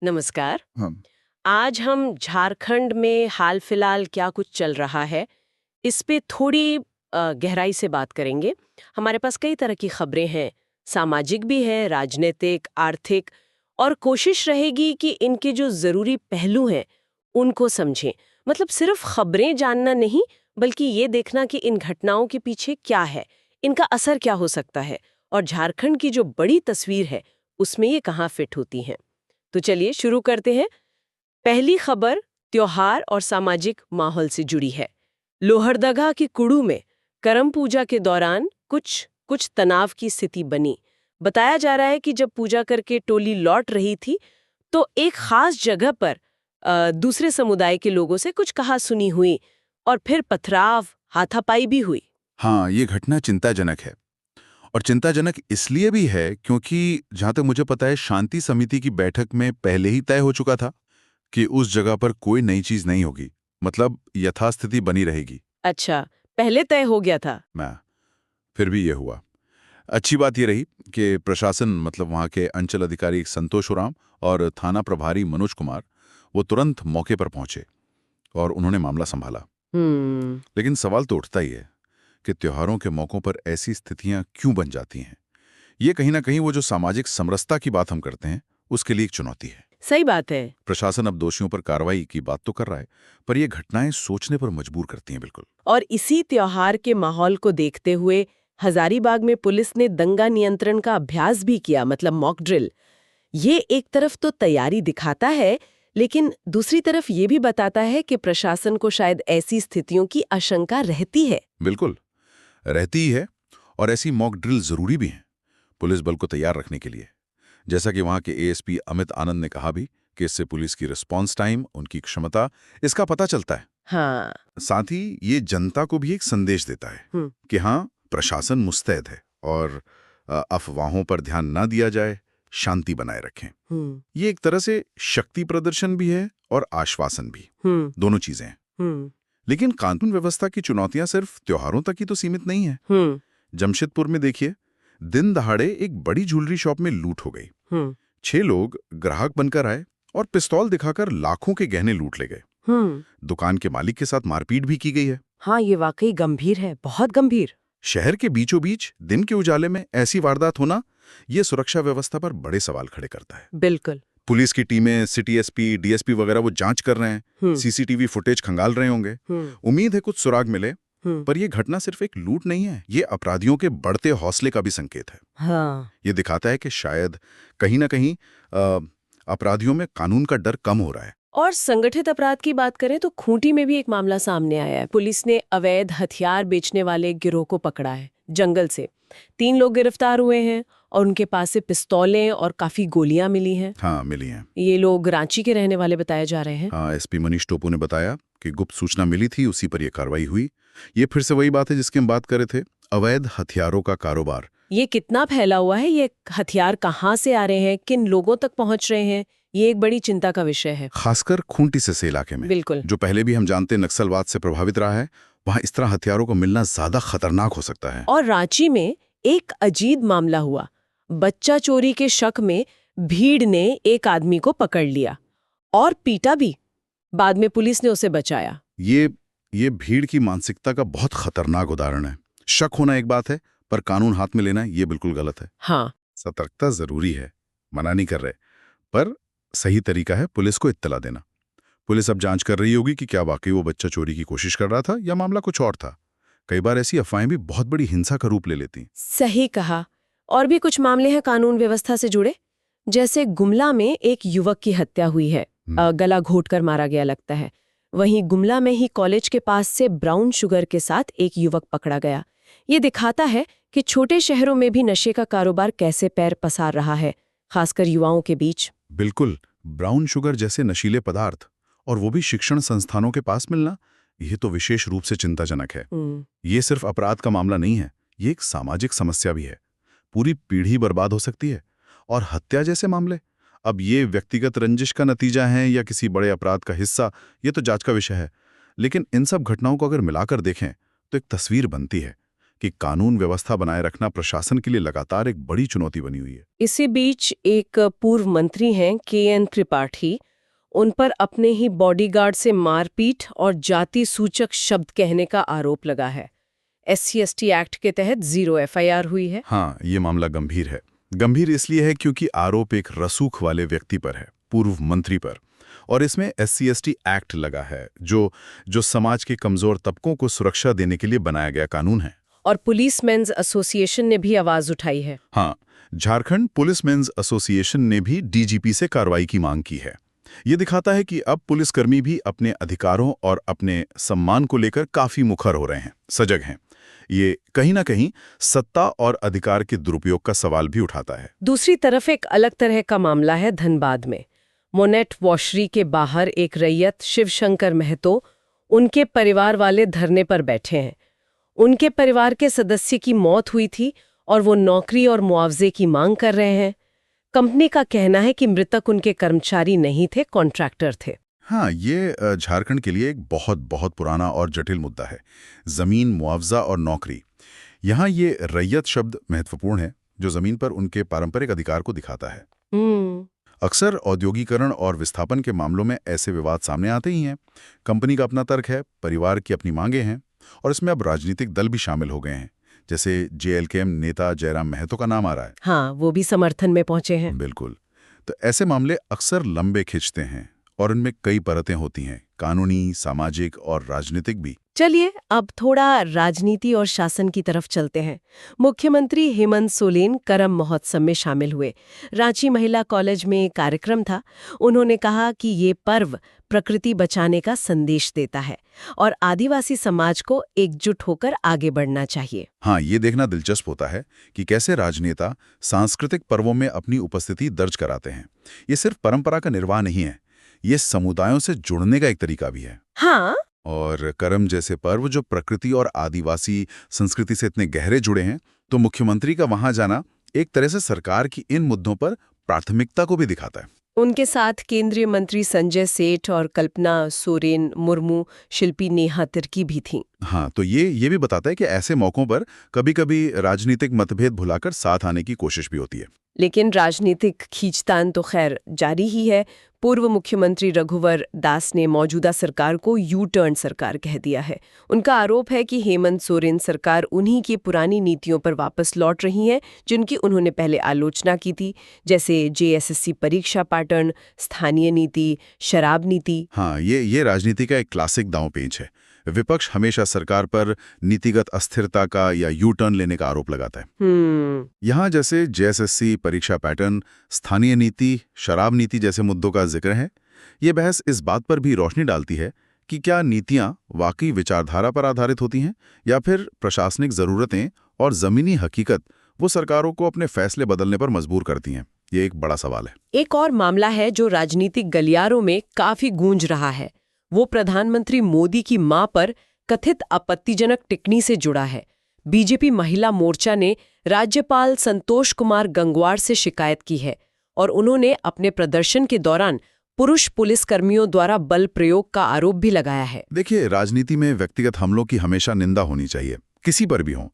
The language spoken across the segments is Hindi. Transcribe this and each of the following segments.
नमस्कार। हाँ। आज हम झारखंड में हाल फिलहाल क्या कुछ चल रहा है इस पे थोड़ी गहराई से बात करेंगे। हमारे पास कई तरह की खबरें हैं, सामाजिक भी है, राजनीतिक, आर्थिक, और कोशिश रहेगी कि इनके जो जरूरी पहलू हैं उनको समझें। मतलब सिर्फ खबरें जानना नहीं, बल्कि ये देखना कि इन घटनाओं के पीछे क्या है, इनका असर क्या हो सकता है, और झारखंड की जो बड़ी तस्वीर है उसमें ये कहाँ फिट होती हैं। तो चलिए शुरू करते हैं। पहली खबर त्योहार और सामाजिक माहौल से जुड़ी है। लोहरदगा के कुड़ू में करम पूजा के दौरान कुछ तनाव की स्थिति बनी। बताया जा रहा है कि जब पूजा करके टोली लौट रही थी तो एक खास जगह पर दूसरे समुदाय के लोगों से कुछ कहा सुनी हुई और फिर पथराव, हाथापाई भी हुई। हाँ, ये घटना चिंताजनक है। और चिंताजनक इसलिए भी है क्योंकि जहाँ तक मुझे पता है शांति समिति की बैठक में पहले ही तय हो चुका था कि उस जगह पर कोई नई चीज नहीं होगी। मतलब यथास्थिति बनी रहेगी। अच्छा, पहले तय हो गया था। मैं फिर भी ये हुआ। अच्छी बात ये रही कि प्रशासन मतलब वहाँ के अंचल अधिकारी संतोष उरांव और थाना प्रभारी मनोज कुमार वो तुरंत मौके पर पहुंचे और उन्होंने मामला संभाला। हम्म। लेकिन सवाल तो उठता ही है कि त्योहारों के मौक़ों पर ऐसी स्थितियां क्यों बन जाती हैं। ये कहीं ना कहीं वो जो सामाजिक समरसता की बात हम करते हैं उसके लिए एक चुनौती है। सही बात है। प्रशासन अब दोषियों पर कार्रवाई की बात तो कर रहा है, पर ये घटनाएं सोचने पर मजबूर करती हैं। बिल्कुल। और इसी त्योहार के माहौल को देखते हुए हजारीबाग में पुलिस ने दंगा नियंत्रण का अभ्यास भी किया, मतलब मॉक ड्रिल। ये एक तरफ तो तैयारी दिखाता है, लेकिन दूसरी तरफ ये भी बताता है कि प्रशासन को शायद ऐसी स्थितियों की आशंका रहती है। बिल्कुल रहती ही है। और ऐसी मॉक ड्रिल जरूरी भी है पुलिस बल को तैयार रखने के लिए। जैसा कि वहां के एएसपी अमित आनंद ने कहा भी कि इससे पुलिस की रिस्पॉन्स टाइम, उनकी क्षमता, इसका पता चलता है। हाँ। साथ ही ये जनता को भी एक संदेश देता है कि हाँ, प्रशासन मुस्तैद है और अफवाहों पर ध्यान ना दिया जाए, शांति बनाए रखें। ये एक तरह से शक्ति प्रदर्शन भी है और आश्वासन भी। दोनों चीजें हैं। लेकिन कानून व्यवस्था की चुनौतियां सिर्फ त्योहारों तक ही तो सीमित नहीं है। जमशेदपुर में देखिए, दिन दहाड़े एक बड़ी ज्वेलरी शॉप में लूट हो गई। 6 लोग ग्राहक बनकर आए और पिस्तौल दिखाकर लाखों के गहने लूट ले गए। दुकान के मालिक के साथ मारपीट भी की गई है। हाँ, ये वाकई गंभीर है, बहुत गंभीर। शहर के बीचों बीच दिन के उजाले में ऐसी वारदात होना, ये सुरक्षा व्यवस्था पर बड़े सवाल खड़े करता है। बिल्कुल। पुलिस की टीमें, सिटी एसपी, डीएसपी वगैरह वो जांच कर रहे हैं, सीसीटीवी फुटेज खंगाल रहे होंगे। उम्मीद है कुछ सुराग मिले। पर यह घटना सिर्फ एक लूट नहीं है, ये अपराधियों के बढ़ते हौसले का भी संकेत है। हाँ। ये दिखाता है कि शायद कहीं ना कहीं अपराधियों में कानून का डर कम हो रहा है। और संगठित अपराध की बात करें तो खूंटी में भी एक मामला सामने आया है। पुलिस ने अवैध हथियार बेचने वाले गिरोह को पकड़ा है जंगल से। 3 लोग गिरफ्तार हुए हैं और उनके पास से पिस्तौलें और काफी गोलियां मिली हैं। हाँ, मिली हैं। ये लोग रांची के रहने वाले बताए जा रहे हैं। हाँ, एसपी मनीष टोपू ने बताया कि गुप्त सूचना मिली थी, उसी पर यह कार्रवाई हुई। ये फिर से वही बात है जिसकी हम बात कर रहे थे, अवैध हथियारों का कारोबार। ये कितना फैला हुआ है, ये हथियार कहाँ से आ रहे हैं, किन लोगों तक पहुंच रहे हैं, ये एक बड़ी चिंता का विषय है। खासकर खूंटी से इलाके में। बिल्कुल। जो पहले भी हम जानते नक्सलवाद से प्रभावित रहा है, वहां इस तरह हथियारों को मिलना ज्यादा खतरनाक हो सकता है। और रांची में एक अजीब मामला हुआ। बच्चा चोरी के शक में भीड़ ने एक आदमी को पकड़ लिया और पीटा भी। बाद में पुलिस ने उसे बचाया। ये भीड़ की मानसिकता का बहुत खतरनाक उदाहरण है। शक होना एक बात है, पर कानून हाथ में लेना ये बिल्कुल गलत है। हाँ। सतर्कता जरूरी है, मना नहीं कर रहे, पर सही तरीका है पुलिस को इत्तला देना। पुलिस अब जांच कर रही होगी कि क्या वाकई वो बच्चा चोरी की कोशिश कर रहा था या मामला कुछ और था। कई बार ऐसी अफवाहें भी बहुत बड़ी हिंसा का रूप ले लेती। सही कहा। और भी कुछ मामले हैं कानून व्यवस्था से जुड़े। जैसे गुमला में एक युवक की हत्या हुई है, गला घोंटकर मारा गया लगता है। वहीं गुमला में ही कॉलेज के पास से ब्राउन शुगर के साथ एक युवक पकड़ा गया। ये दिखाता है कि छोटे शहरों में भी नशे का कारोबार कैसे पैर पसार रहा है, खासकर युवाओं के बीच। बिल्कुल, ब्राउन शुगर जैसे नशीले पदार्थ, और वो भी शिक्षण संस्थानों के पास मिलना, ये तो विशेष रूप से चिंताजनक है। ये सिर्फ अपराध का मामला नहीं है, ये एक सामाजिक समस्या भी है। पूरी पीढ़ी बर्बाद हो सकती है। और हत्या जैसे मामले, अब ये व्यक्तिगत रंजिश का नतीजा है या किसी बड़े अपराध का हिस्सा, ये तो जांच का विषय है। लेकिन इन सब घटनाओं को अगर मिलाकर देखें तो एक तस्वीर बनती है कि कानून व्यवस्था बनाए रखना प्रशासन के लिए लगातार एक बड़ी चुनौती बनी हुई है। इसी बीच एक पूर्व मंत्री हैं KN त्रिपाठी, उन पर अपने ही बॉडीगार्ड से मारपीट और जाति सूचक शब्द कहने का आरोप लगा है। SC/ST एक्ट के तहत 0 FIR हुई है। हाँ, ये मामला गंभीर है। गंभीर इसलिए है क्योंकि आरोप एक रसूख वाले व्यक्ति पर है, पूर्व मंत्री पर, और इसमें SC/ST एक्ट लगा है, जो समाज के कमजोर तबकों को सुरक्षा देने के लिए बनाया गया कानून है। और पुलिसमेन्स एसोसिएशन ने भी आवाज उठाई है। हाँ, झारखंड पुलिसमेन्स एसोसिएशन ने भी DGP से कार्रवाई की मांग की है। ये दिखाता है कि अब पुलिसकर्मी भी अपने अधिकारों और अपने सम्मान को लेकर काफी मुखर हो रहे हैं, सजग हैं। ये कहीं ना कहीं सत्ता और अधिकार के दुरुपयोग का सवाल भी उठाता है। दूसरी तरफ एक अलग तरह का मामला है धनबाद में। मोनेट वॉशरी के बाहर एक रैयत शिवशंकर महतो, उनके परिवार वाले धरने पर बैठे हैं। उनके परिवार के सदस्य की मौत हुई थी और वो नौकरी और मुआवजे की मांग कर रहे हैं। कंपनी का कहना है कि मृतक उनके कर्मचारी नहीं थे, कॉन्ट्रैक्टर थे। हाँ, ये झारखंड के लिए एक बहुत बहुत पुराना और जटिल मुद्दा है। जमीन, मुआवजा और नौकरी। यहाँ ये रैयत शब्द महत्वपूर्ण है, जो जमीन पर उनके पारंपरिक अधिकार को दिखाता है। अक्सर औद्योगिकरण और विस्थापन के मामलों में ऐसे विवाद सामने आते ही हैं। कंपनी का अपना तर्क है, परिवार की अपनी मांगे हैं, और इसमें अब राजनीतिक दल भी शामिल हो गए हैं। जैसे JLKM नेता जयराम महतो का नाम आ रहा है। हाँ, वो भी समर्थन में पहुंचे हैं। बिल्कुल। तो ऐसे मामले अक्सर लंबे खिंचते हैं और उनमें कई परतें होती हैं, कानूनी, सामाजिक और राजनीतिक भी। चलिए अब थोड़ा राजनीति और शासन की तरफ चलते हैं। मुख्यमंत्री हेमंत सोरेन करम महोत्सव में शामिल हुए। रांची महिला कॉलेज में एक कार्यक्रम था। उन्होंने कहा कि ये पर्व प्रकृति बचाने का संदेश देता है और आदिवासी समाज को एकजुट होकर आगे बढ़ना चाहिए। हाँ, ये देखना दिलचस्प होता है कि कैसे राजनेता सांस्कृतिक पर्वों में अपनी उपस्थिति दर्ज कराते हैं। ये सिर्फ परंपरा का निर्वाह नहीं है, ये समुदायों से जुड़ने का एक तरीका भी है। हाँ, और करम जैसे पर्व जो प्रकृति और आदिवासी संस्कृति से इतने गहरे जुड़े हैं, तो मुख्यमंत्री का वहां जाना एक तरह से सरकार की इन मुद्दों पर प्राथमिकता को भी दिखाता है। उनके साथ केंद्रीय मंत्री संजय सेठ और कल्पना सोरेन मुर्मू, शिल्पी नेहा तिर्की भी थीं। हाँ, तो ये भी बताता है कि ऐसे मौकों पर कभी-कभी राजनीतिक मतभेद भुलाकर साथ आने की कोशिश भी होती है। लेकिन राजनीतिक खींचतान तो खैर जारी ही है। पूर्व मुख्यमंत्री रघुवर दास ने मौजूदा सरकार को U-टर्न सरकार कह दिया है। उनका आरोप है कि हेमंत सोरेन सरकार उन्हीं की पुरानी नीतियों पर वापस लौट रही है जिनकी उन्होंने पहले आलोचना की थी, जैसे JSSC परीक्षा पैटर्न, स्थानीय नीति, शराब नीति। हाँ, ये राजनीति का एक क्लासिक दांव-पेच है। विपक्ष हमेशा सरकार पर नीतिगत अस्थिरता का या U-टर्न लेने का आरोप लगाता है। यहाँ जैसे JSSC परीक्षा पैटर्न, स्थानीय नीति, शराब नीति जैसे मुद्दों का जिक्र है। ये बहस इस बात पर भी रोशनी डालती है कि क्या नीतियाँ वाकई विचारधारा पर आधारित होती हैं या फिर प्रशासनिक ज़रूरतें और ज़मीनी हकीकत वो सरकारों को अपने फैसले बदलने पर मजबूर करती हैं। ये एक बड़ा सवाल है। एक और मामला है जो राजनीतिक गलियारों में काफी गूंज रहा है। वो प्रधानमंत्री मोदी की मां पर कथित आपत्तिजनक टिप्पणी से जुड़ा है। बीजेपी महिला मोर्चा ने राज्यपाल संतोष कुमार गंगवार से शिकायत की है और उन्होंने अपने प्रदर्शन के दौरान पुरुष पुलिसकर्मियों द्वारा बल प्रयोग का आरोप भी लगाया है। देखिए, राजनीति में व्यक्तिगत हमलों की हमेशा निंदा होनी चाहिए, किसी पर भी हो।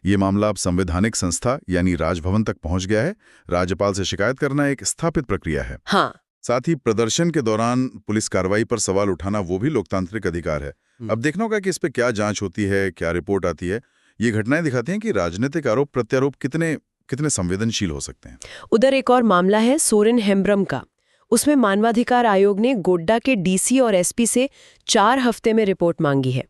ये मामला अब संवैधानिक संस्था यानी राजभवन तक पहुंच गया है। राज्यपाल से शिकायत करना एक स्थापित प्रक्रिया है। हाँ, साथ ही प्रदर्शन के दौरान पुलिस कार्रवाई पर सवाल उठाना वो भी लोकतांत्रिक अधिकार है। अब देखना होगा कि इस पे क्या जांच होती है, क्या रिपोर्ट आती है। ये घटनाएं दिखाती हैं कि राजनीतिक आरोप प्रत्यारोप कितने संवेदनशील हो सकते हैं। उधर एक और मामला है सोरेन हेम्ब्रम का। उसमें मानवाधिकार आयोग ने गोड्डा के DC और SP से 4 हफ्ते में रिपोर्ट मांगी है।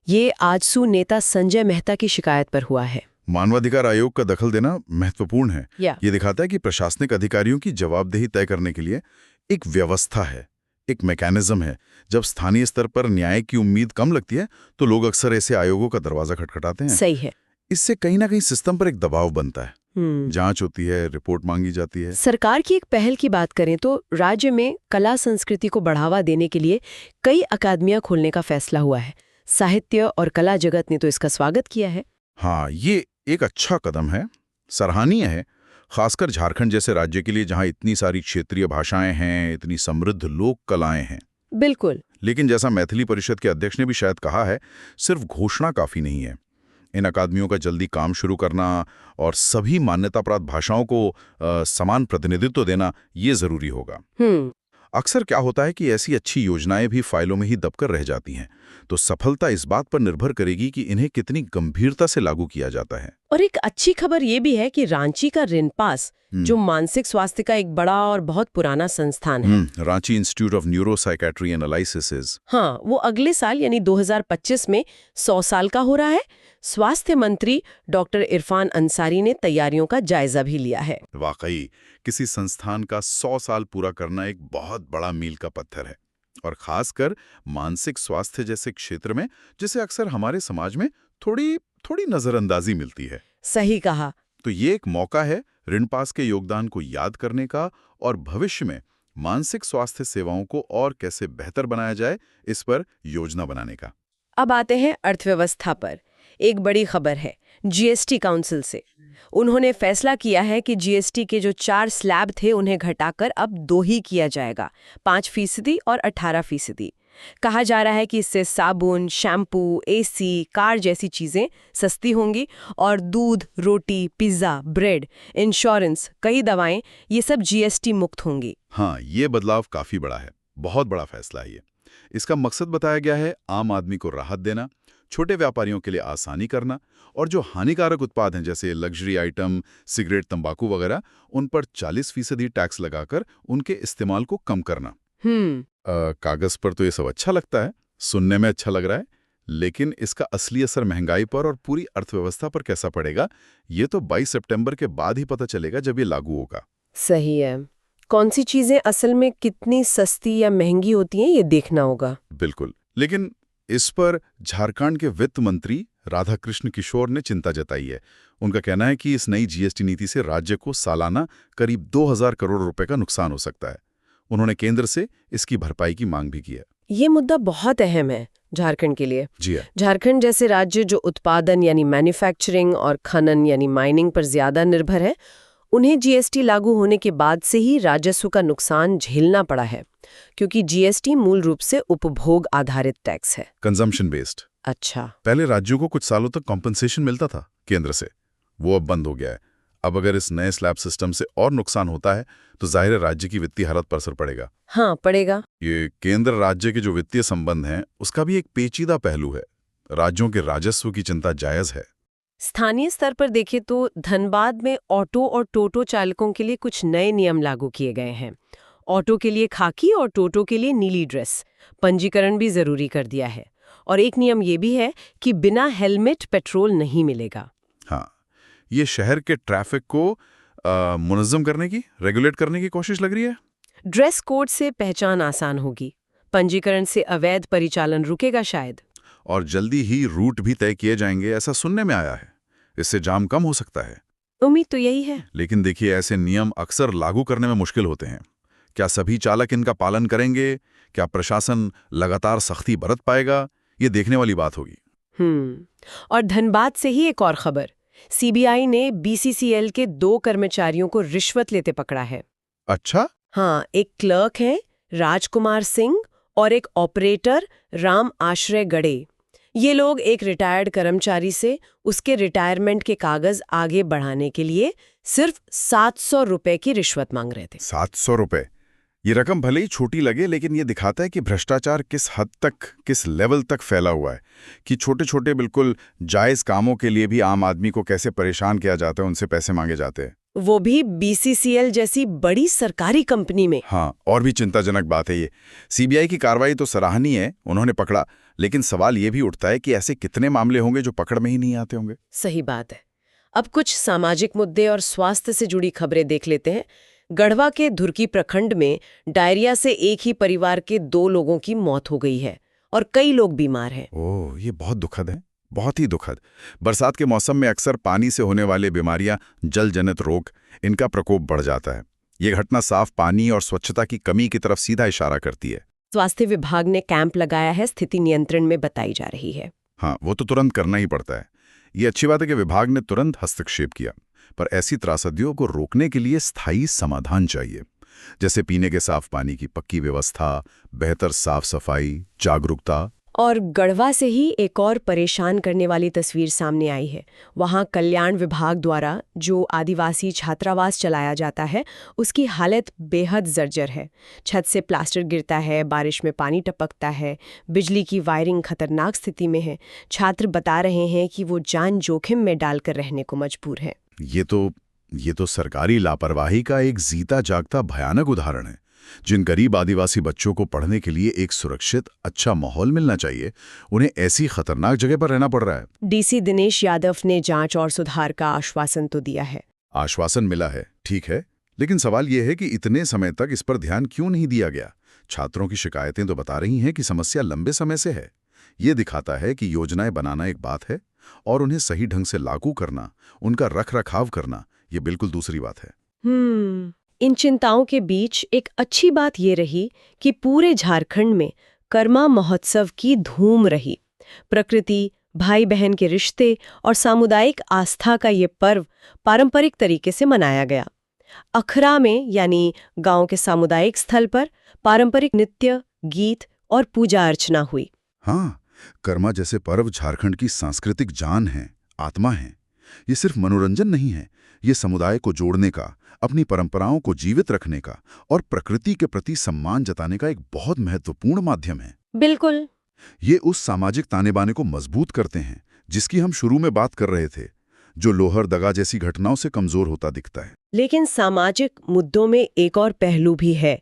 ये आजसू नेता संजय मेहता की शिकायत पर हुआ है। मानवाधिकार आयोग का दखल देना महत्वपूर्ण है। ये दिखाता है कि प्रशासनिक अधिकारियों की जवाबदेही तय करने के लिए एक व्यवस्था है, एक मैकेनिज्म है। जब स्थानीय स्तर पर न्याय की उम्मीद कम लगती है तो लोग अक्सर ऐसे आयोगों का दरवाजा खटखटाते हैं। सही है। इससे कहीं ना कहीं सिस्टम पर एक दबाव बनता है। जांच होती है, रिपोर्ट मांगी जाती है। सरकार की एक पहल की बात करें तो राज्य में कला संस्कृति को बढ़ावा देने के लिए कई अकादमियां खोलने का फैसला हुआ है। साहित्य और कला जगत ने तो इसका स्वागत किया है। हाँ, ये एक अच्छा कदम है, सराहनीय है, खासकर झारखंड जैसे राज्य के लिए जहां इतनी सारी क्षेत्रीय भाषाएं हैं, इतनी समृद्ध लोक कलाएं हैं। बिल्कुल। लेकिन जैसा मैथिली परिषद के अध्यक्ष ने भी शायद कहा है, सिर्फ घोषणा काफी नहीं है। इन अकादमियों का जल्दी काम शुरू करना और सभी मान्यता प्राप्त भाषाओं को समान प्रतिनिधित्व देना ये जरूरी होगा। अक्सर क्या होता है कि ऐसी अच्छी योजनाएं भी फाइलों में ही दबकर रह जाती हैं, तो सफलता इस बात पर निर्भर करेगी कि इन्हें कितनी गंभीरता से लागू किया जाता है। और एक अच्छी खबर ये भी है कि रांची का रिनपास, जो मानसिक स्वास्थ्य का एक बड़ा और बहुत पुराना संस्थान है, Ranchi institute of neuro psychiatry analysis, हाँ, वो अगले साल यानी 2025 में 100 साल का हो रहा है। स्वास्थ्य मंत्री डॉक्टर इरफान अंसारी ने तैयारियों का जायजा भी लिया है। वाकई किसी संस्थान का 100 साल पूरा करना एक बहुत बड़ा मील का पत्थर है, और खासकर मानसिक स्वास्थ्य जैसे क्षेत्र में, जिसे अक्सर हमारे समाज में थोड़ी नजरअंदाजी मिलती है। सही कहा। तो ये एक मौका है रिनपास के योगदान को याद करने का और भविष्य में मानसिक स्वास्थ्य सेवाओं को और कैसे बेहतर बनाया जाए इस पर योजना बनाने का। अब आते हैं अर्थव्यवस्था पर। एक बड़ी खबर है जीएसटी काउंसिल से। उन्होंने फैसला किया है कि जीएसटी के जो 4 स्लैब थे उन्हें घटाकर अब 2 ही किया जाएगा, 5% और 18%। कहा जा रहा है कि इससे साबुन, शैम्पू, एसी, कार जैसी चीजें सस्ती होंगी और दूध, रोटी, पिज्जा, ब्रेड, इंश्योरेंस, कई दवाएं, ये सब जीएसटी मुक्त होंगी। हाँ, ये बदलाव काफी बड़ा है, बहुत बड़ा फैसला है ये। इसका मकसद बताया गया है आम आदमी को राहत देना, छोटे व्यापारियों के लिए आसानी करना, और जो हानिकारक उत्पाद हैं जैसे लग्जरी आइटम, सिगरेट, तंबाकू वगैरह, उन पर 40% टैक्स लगाकर उनके इस्तेमाल को कम करना। कागज पर तो ये सब अच्छा लगता है, सुनने में अच्छा लग रहा है, लेकिन इसका असली असर महंगाई पर और पूरी अर्थव्यवस्था पर कैसा पड़ेगा, ये तो 22 सितंबर के बाद ही पता चलेगा जब ये लागू होगा। सही है। कौन सी चीजें असल में कितनी सस्ती या महंगी होती हैं, ये देखना होगा। बिल्कुल, लेकिन इस पर झारखंड के वित्त मंत्री राधाकृष्ण किशोर ने चिंता जताई है। उनका कहना है कि इस नई जीएसटी नीति से राज्य को सालाना करीब 2000 करोड़ रुपए का नुकसान हो सकता है। उन्होंने केंद्र से इसकी भरपाई की मांग भी की है। ये मुद्दा बहुत अहम है झारखंड के लिए। जी हाँ। झारखंड जैसे राज्य जो उत्पादन यानी मैन्युफैक्चरिंग और खनन यानी माइनिंग पर ज्यादा निर्भर है, उन्हें जीएसटी लागू होने के बाद से ही राजस्व का नुकसान झेलना पड़ा है, क्योंकि जीएसटी मूल रूप से उपभोग आधारित टैक्स है, कंजम्पशन बेस्ड। अच्छा। पहले राज्यों को कुछ सालों तक कॉम्पनसेशन मिलता था केंद्र से, वो अब बंद हो गया है। अब अगर इस नए स्लैब सिस्टम से और नुकसान होता है तो जाहिर है राज्य की वित्तीय हालत पर असर पड़ेगा। हाँ, पड़ेगा। ये केंद्र राज्य के जो वित्तीय संबंध हैं उसका भी एक पेचीदा पहलू है। राज्यों के राजस्व की चिंता जायज है। स्थानीय स्तर पर देखें तो धनबाद में ऑटो और टोटो चालकों के लिए कुछ नए नियम लागू किए गए हैं। ऑटो के लिए खाकी और टोटो के लिए नीली ड्रेस, पंजीकरण भी जरूरी कर दिया है। और एक नियम ये भी है कि बिना हेलमेट पेट्रोल नहीं मिलेगा। हाँ, ये शहर के ट्रैफिक को मुनज़्ज़म करने की, रेगुलेट करने की कोशिश लग रही है। ड्रेस कोड से पहचान आसान होगी, पंजीकरण से अवैध परिचालन रुकेगा शायद, और जल्दी ही रूट भी तय किए जाएंगे, ऐसा सुनने में आया है। इससे जाम कम हो सकता है। उम्मीद तो यही है। लेकिन देखिए, ऐसे नियम अक्सर लागू करने में मुश्किल होते हैं। क्या सभी चालक इनका पालन करेंगे? क्या प्रशासन लगातार सख्ती बरत पाएगा? ये देखने वाली बात होगी। और धनबाद से ही एक और खबर। सीबीआई ने बीसीसीएल के 2 कर्मचारियों को रिश्वत लेते पकड़ा है। अच्छा? हाँ, एक क्लर्क है राजकुमार सिंह और एक ऑपरेटर राम आश्रय गड़े। ये लोग एक रिटायर्ड कर्मचारी से उसके रिटायरमेंट के कागज आगे बढ़ाने के लिए सिर्फ 700 रुपए की रिश्वत मांग रहे थे। 700 रुपए? ये रकम भले ही छोटी लगे, लेकिन ये दिखाता है कि भ्रष्टाचार किस हद तक, किस लेवल तक फैला हुआ है, कि छोटे छोटे बिल्कुल जायज कामों के लिए भी आम आदमी को कैसे परेशान किया जाता है, उनसे पैसे मांगे जाते हैं, वो भी बीसीसीएल जैसी बड़ी सरकारी कंपनी में। हाँ, और भी चिंताजनक बात है ये। सीबीआई की कार्रवाई तो सराहनीय है, उन्होंने पकड़ा, लेकिन सवाल ये भी उठता है कि ऐसे कितने मामले होंगे जो पकड़ में ही नहीं आते होंगे। सही बात है। अब कुछ सामाजिक मुद्दे और स्वास्थ्य से जुड़ी खबरें देख लेते हैं। गढ़वा के धुरकी प्रखंड में डायरिया से एक ही परिवार के 2 लोगों की मौत हो गई है और कई लोग बीमार हैं। ओह, ये बहुत दुखद है, बहुत ही दुखद। बरसात के मौसम में अक्सर पानी से होने वाले बीमारियां, जल जनित रोग, इनका प्रकोप बढ़ जाता है। ये घटना साफ पानी और स्वच्छता की कमी की तरफ सीधा इशारा करती है। स्वास्थ्य विभाग ने कैंप लगाया है, स्थिति नियंत्रण में बताई जा रही है। हाँ, वो तो तुरंत करना ही पड़ता है। ये अच्छी बात है कि विभाग ने तुरंत हस्तक्षेप किया, पर ऐसी त्रासदियों को रोकने के लिए स्थायी समाधान चाहिए, जैसे पीने के साफ पानी की पक्की व्यवस्था, बेहतर साफ सफाई, जागरूकता और गढ़वा से ही एक और परेशान करने वाली तस्वीर सामने आई है। वहाँ कल्याण विभाग द्वारा जो आदिवासी छात्रावास चलाया जाता है उसकी हालत बेहद जर्जर है। छत से प्लास्टर गिरता है, बारिश में पानी टपकता है, बिजली की वायरिंग खतरनाक स्थिति में है। छात्र बता रहे हैं कि वो जान जोखिम में डालकर रहने को मजबूर है। ये तो सरकारी लापरवाही का एक जीता जागता भयानक उदाहरण है। जिन गरीब आदिवासी बच्चों को पढ़ने के लिए एक सुरक्षित अच्छा माहौल मिलना चाहिए, उन्हें ऐसी खतरनाक जगह पर रहना पड़ रहा है। डीसी दिनेश यादव ने जांच और सुधार का आश्वासन तो दिया है। आश्वासन मिला है, ठीक है, लेकिन सवाल यह है कि इतने समय तक इस पर ध्यान क्यों नहीं दिया गया। छात्रों की शिकायतें तो बता रही हैं कि समस्या लंबे समय से है। ये दिखाता है कि योजनाएं बनाना एक बात है और उन्हें सही ढंग से लागू करना, उनका रख रखाव करना, ये बिल्कुल दूसरी बात है। इन चिंताओं के बीच एक अच्छी बात ये रही कि पूरे झारखंड में कर्मा महोत्सव की धूम रही। प्रकृति, भाई बहन के रिश्ते और सामुदायिक आस्था का ये पर्व पारंपरिक तरीके से मनाया गया। अखरा में यानी गांव के सामुदायिक स्थल पर पारंपरिक नृत्य, गीत और पूजा अर्चना हुई। हाँ, कर्मा जैसे पर्व झारखंड की सांस्कृतिक जान है, आत्मा है। ये सिर्फ मनोरंजन नहीं है, ये समुदाय को जोड़ने का, अपनी परंपराओं को जीवित रखने का और प्रकृति के प्रति सम्मान जताने का एक बहुत महत्वपूर्ण माध्यम है। बिल्कुल। ये उस सामाजिक ताने बाने को मजबूत करते हैं जिसकी हम शुरू में बात कर रहे थे, जो लोहरदगा जैसी घटनाओं से कमजोर होता दिखता है। लेकिन सामाजिक मुद्दों में एक और पहलू भी है।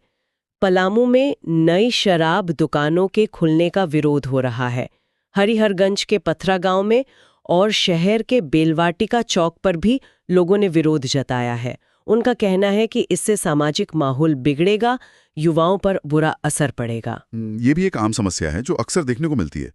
पलामू में नई शराब दुकानों के खुलने का विरोध हो रहा है। हरिहरगंज के पथरा गांव में और शहर के बेलवाटिका चौक पर भी लोगों ने विरोध जताया है। उनका कहना है कि इससे सामाजिक माहौल बिगड़ेगा, युवाओं पर बुरा असर पड़ेगा। ये भी एक आम समस्या है जो अक्सर देखने को मिलती है।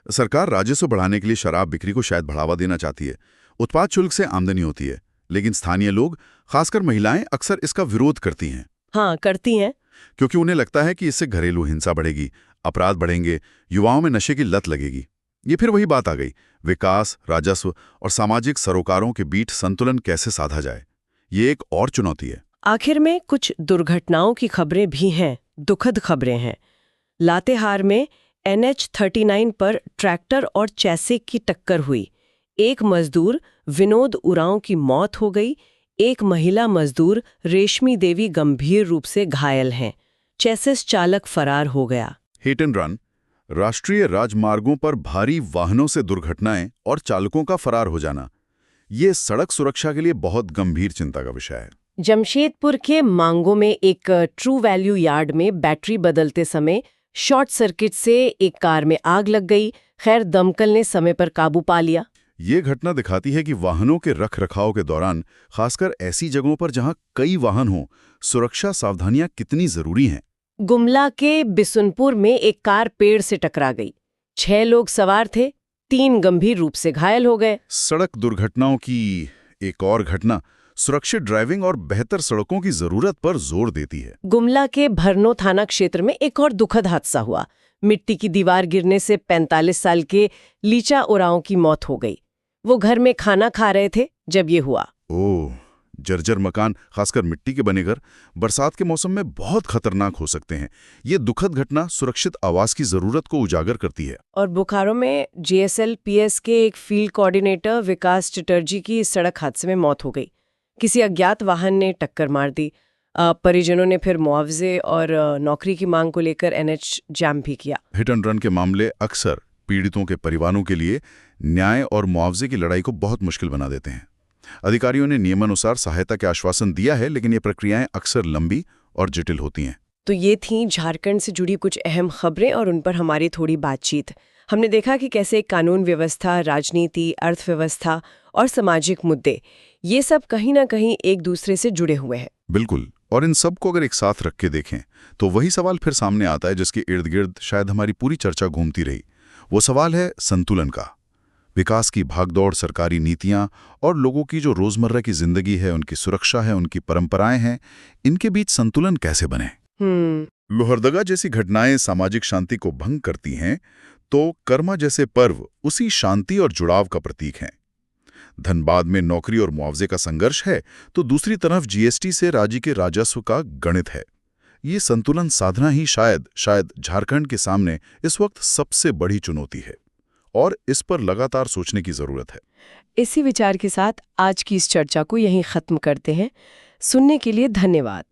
सरकार राजस्व बढ़ाने के लिए शराब बिक्री को शायद बढ़ावा देना चाहती है। उत्पाद शुल्क से आमदनी होती है, लेकिन स्थानीय लोग, खासकर महिलाएं, अक्सर इसका विरोध करती हैं। हाँ, करती हैं। क्योंकि उन्हें लगता है कि इससे घरेलू हिंसा बढ़ेगी, अपराध बढ़ेंगे, युवाओं में नशे की लत लगेगी। ये फिर वही बात आ गई, विकास, राजस्व और सामाजिक सरोकारों के बीच संतुलन कैसे साधा जाए, ये एक और चुनौती है। आखिर में कुछ दुर्घटनाओं की खबरें भी हैं, दुखद खबरें हैं। लातेहार में NH39 पर ट्रैक्टर और चैसे की टक्कर हुई। एक मजदूर विनोद उरांव की मौत हो गई। एक महिला मजदूर रेशमी देवी गंभीर रूप से घायल हैं। चैसिस चालक फरार हो गया। हिट एंड रन, राष्ट्रीय राजमार्गों पर भारी वाहनों से दुर्घटनाएं और चालकों का फरार हो जाना, ये सड़क सुरक्षा के लिए बहुत गंभीर चिंता का विषय है। जमशेदपुर के मांगो में एक ट्रू वैल्यू यार्ड में बैटरी बदलते समय शॉर्ट सर्किट से एक कार में आग लग गई। खैर, दमकल ने समय पर काबू पा लिया। ये घटना दिखाती है कि वाहनों के रख रखाव के दौरान, खासकर ऐसी जगहों पर जहां कई वाहन हों, सुरक्षा सावधानियां कितनी जरूरी हैं। गुमला के बिसुनपुर में एक कार पेड़ से टकरा गई। 6 लोग सवार थे, 3 गंभीर रूप से घायल हो गए। सड़क दुर्घटनाओं की एक और घटना सुरक्षित ड्राइविंग और बेहतर सड़कों की जरूरत पर जोर देती है। गुमला के भरनो थाना क्षेत्र में एक और दुखद हादसा हुआ। मिट्टी की दीवार गिरने से 45 साल के लीचा उरांव की मौत हो गई। वो घर में खाना खा रहे थे जब ये हुआ। ओह, जर्जर मकान, खासकर मिट्टी के बने घर, बरसात के मौसम में बहुत खतरनाक हो सकते हैं। ये दुखद घटना सुरक्षित आवास की जरूरत को उजागर करती है। और बोकारो में GSLPS के एक फील्ड कोऑर्डिनेटर विकास चटर्जी की इस सड़क हादसे में मौत हो गई। किसी अज्ञात वाहन ने टक्कर मार दी। परिजनों ने फिर मुआवजे और नौकरी की मांग को लेकर NH जाम भी किया। हिट एंड रन के मामले अक्सर पीड़ितों के परिवारों के लिए न्याय और मुआवजे की लड़ाई को बहुत मुश्किल बना देते हैं। अधिकारियों ने नियमानुसार सहायता के आश्वासन दिया है, लेकिन ये प्रक्रियाएं अक्सर लंबी और जटिल होती हैं। तो ये थीं झारखंड से जुड़ी कुछ अहम खबरें और उन पर हमारी थोड़ी बातचीत। हमने देखा कि कैसे कानून व्यवस्था, राजनीति, अर्थव्यवस्था और सामाजिक मुद्दे, ये सब कहीं ना कहीं एक दूसरे से जुड़े हुए हैं। बिल्कुल, और इन सब को अगर एक साथ रख के देखें तो वही सवाल फिर सामने आता है जिसके इर्द गिर्द शायद हमारी पूरी चर्चा घूमती रही। वो सवाल है संतुलन का। विकास की भागदौड़, सरकारी नीतियां और लोगों की जो रोजमर्रा की जिंदगी है, उनकी सुरक्षा है, उनकी परंपराएं हैं, इनके बीच संतुलन कैसे बने। लोहरदगा जैसी घटनाएं सामाजिक शांति को भंग करती हैं, तो कर्मा जैसे पर्व उसी शांति और जुड़ाव का प्रतीक हैं। धनबाद में नौकरी और मुआवजे का संघर्ष है, तो दूसरी तरफ GST से राज्य के राजस्व का गणित है। ये संतुलन साधना ही शायद झारखंड के सामने इस वक्त सबसे बड़ी चुनौती है और इस पर लगातार सोचने की जरूरत है। इसी विचार के साथ आज की इस चर्चा को यहीं खत्म करते हैं। सुनने के लिए धन्यवाद।